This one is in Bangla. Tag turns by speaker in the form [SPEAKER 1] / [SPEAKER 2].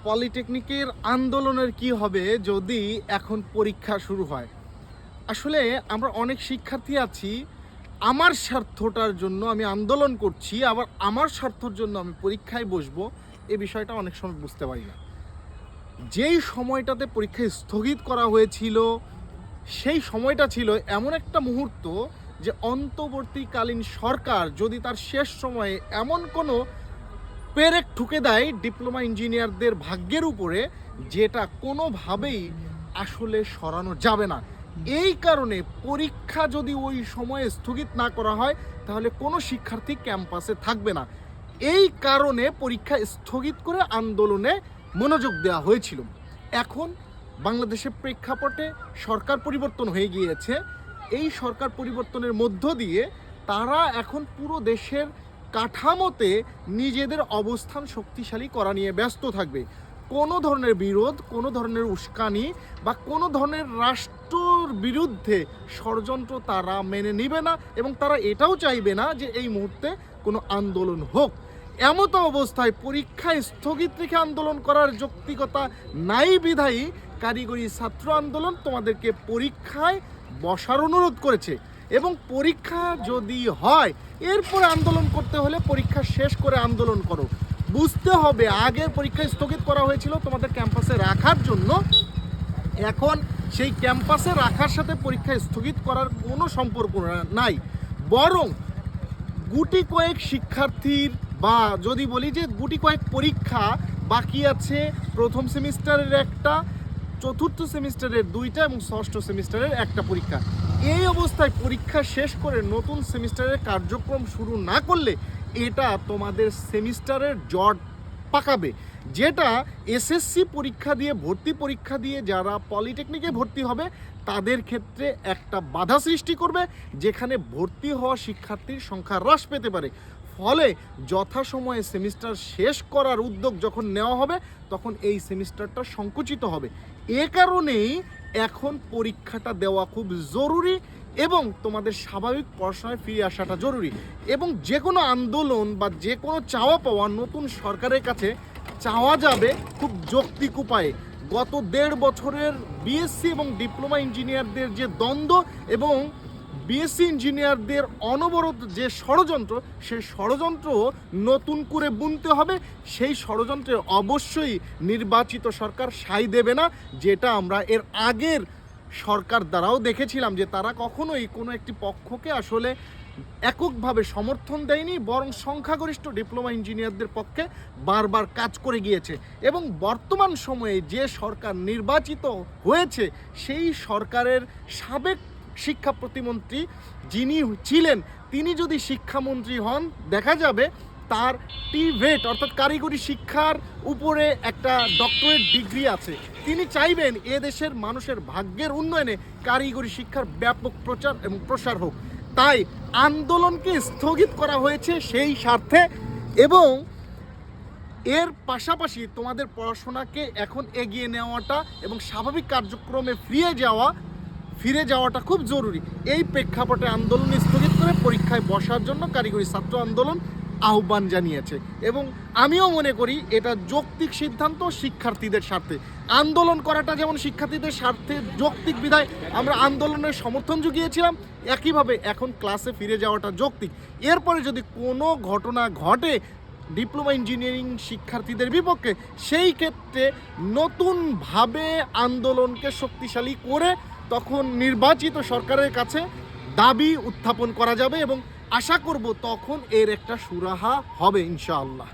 [SPEAKER 1] পলিটেকনিকের আন্দোলনের কি হবে যদি এখন পরীক্ষা শুরু হয়? আসলে আমরা অনেক শিক্ষার্থী আছি, আমার স্বার্থটার জন্য আমি আন্দোলন করছি, আবার আমার স্বার্থের জন্য আমি পরীক্ষায় বসবো, এই বিষয়টা অনেক সময় বুঝতে পারি না। যেই সময়টাতে পরীক্ষা স্থগিত করা হয়েছিল, সেই সময়টা ছিল এমন একটা মুহূর্ত যে অন্তর্বর্তীকালীন সরকার যদি তার শেষ সময়ে এমন কোনো পেরেক ঠুকে দেয় ডিপ্লোমা ইঞ্জিনিয়ারদের ভাগ্যের উপরে, যেটা কোনোভাবেই আসলে সরানো যাবে না। এই কারণে পরীক্ষা যদি ওই সময়ে স্থগিত না করা হয়, তাহলে কোনো শিক্ষার্থী ক্যাম্পাসে থাকবে না। এই কারণে পরীক্ষা স্থগিত করে আন্দোলনে মনোযোগ দেওয়া হয়েছিল। এখন বাংলাদেশের প্রেক্ষাপটে সরকার পরিবর্তন হয়ে গিয়েছে। এই সরকার পরিবর্তনের মধ্য দিয়ে তারা এখন পুরো দেশের কাঠামোতে নিজেদের অবস্থান শক্তিশালী করা নিয়ে ব্যস্ত থাকবে। কোনো ধরনের বিরোধ, কোনো ধরনের উস্কানি বা কোনো ধরনের রাষ্ট্রর বিরুদ্ধে ষড়যন্ত্র তারা মেনে নেবে না, এবং তারা এটাও চাইবে না যে এই মুহূর্তে কোনো আন্দোলন হোক। এমত অবস্থায় পরীক্ষা স্থগিত রেখে আন্দোলন করার যৌক্তিকতা নাই বিধায়ী কারিগরি ছাত্র আন্দোলন তোমাদেরকে পরীক্ষায় বসার অনুরোধ করেছে। এবং পরীক্ষা যদি হয়, এরপর আন্দোলন করতে হলে পরীক্ষা শেষ করে আন্দোলন করো। বুঝতে হবে আগের পরীক্ষা স্থগিত করা হয়েছিল তোমাদের ক্যাম্পাসে রাখার জন্য, এখন সেই ক্যাম্পাসে রাখার সাথে পরীক্ষা স্থগিত করার কোনো সম্পর্ক নাই। বরং গুটি কয়েক শিক্ষার্থীর, বা যদি বলি যে গুটি কয়েক পরীক্ষা বাকি আছে, প্রথম সেমিস্টারের একটা, চতুর্থ সেমিস্টারের দুইটা এবং ষষ্ঠ সেমিস্টারের একটা পরীক্ষা। এই অবস্থায় পরীক্ষা শেষ করে নতুন সেমিস্টারের কার্যক্রম শুরু না করলে এটা তোমাদের সেমিস্টারের জট পাকাবে, যেটা এসএসসি পরীক্ষা দিয়ে, ভর্তি পরীক্ষা দিয়ে যারা পলিটেকনিকে ভর্তি হবে তাদের ক্ষেত্রে একটা বাধা সৃষ্টি করবে, যেখানে ভর্তি হওয়া শিক্ষার্থীর সংখ্যা হ্রাস পেতে পারে। ফলে যথাসময়ে সেমিস্টার শেষ করার উদ্যোগ যখন নেওয়া হবে, তখন এই সেমিস্টারটা সংকুচিত হবে। এ কারণেই এখন পরীক্ষাটা দেওয়া খুব জরুরি এবং তোমাদের স্বাভাবিক পড়াশোনায় ফিরে আসাটা জরুরি। এবং যে কোনো আন্দোলন বা যে কোনো চাওয়া পাওয়া নতুন সরকারের কাছে চাওয়া যাবে খুব যৌক্তিক উপায়ে। গত 1.5 বছরের বিএসসি এবং ডিপ্লোমা ইঞ্জিনিয়ারদের যে দ্বন্দ্ব এবং বিএসসি ইঞ্জিনিয়ারদের অনবরত যে ষড়যন্ত্র, সেই ষড়যন্ত্র নতুন করে বুনতে হবে। সেই ষড়যন্ত্রে অবশ্যই নির্বাচিত সরকার সায় দেবে না, যেটা আমরা এর আগের সরকার দ্বারাও দেখেছিলাম যে তারা কখনোই কোনো একটি পক্ষকে আসলে এককভাবে সমর্থন দেয়নি, বরং সংখ্যাগরিষ্ঠ ডিপ্লোমা ইঞ্জিনিয়ারদের পক্ষে বারবার কাজ করে গিয়েছে। এবং বর্তমান সময়ে যে সরকার নির্বাচিত হয়েছে, সেই সরকারের সাবেক শিক্ষা প্রতিমন্ত্রী যিনি ছিলেন, তিনি যদি শিক্ষামন্ত্রী হন, দেখা যাবে তার টিভেট অর্থাৎ কারিগরি শিক্ষার উপরে একটা ডক্টরেট ডিগ্রি আছে। তিনি চাইবেন এদেশের মানুষের ভাগ্যের উন্নয়নে কারিগরি শিক্ষার ব্যাপক প্রচার এবং প্রসার হোক। তাই আন্দোলনকে স্থগিত করা হয়েছে সেই স্বার্থে, এবং এর পাশাপাশি তোমাদের পড়াশোনাকে এখন এগিয়ে নেওয়াটা এবং স্বাভাবিক কার্যক্রমে ফিরে যাওয়াটা খুব জরুরি। এই প্রেক্ষাপটে আন্দোলন স্থগিত করে পরীক্ষায় বসার জন্য কারিগরি ছাত্র আন্দোলন আহ্বান জানিয়েছে, এবং আমিও মনে করি এটা যৌক্তিক সিদ্ধান্ত শিক্ষার্থীদের স্বার্থে। আন্দোলন করাটা যেমন শিক্ষার্থীদের স্বার্থে যৌক্তিক বিধায় আমরা আন্দোলনের সমর্থন জুগিয়েছিলাম, একইভাবে এখন ক্লাসে ফিরে যাওয়াটা যৌক্তিক। এরপরে যদি কোনো ঘটনা ঘটে ডিপ্লোমা ইঞ্জিনিয়ারিং শিক্ষার্থীদের বিপক্ষে, সেই ক্ষেত্রে নতুনভাবে আন্দোলনকে শক্তিশালী করে তখন নির্বাচিত সরকারের কাছে দাবি উত্থাপন করা যাবে, এবং আশা করব তখন এর একটা সুরাহা হবে ইনশাআল্লাহ।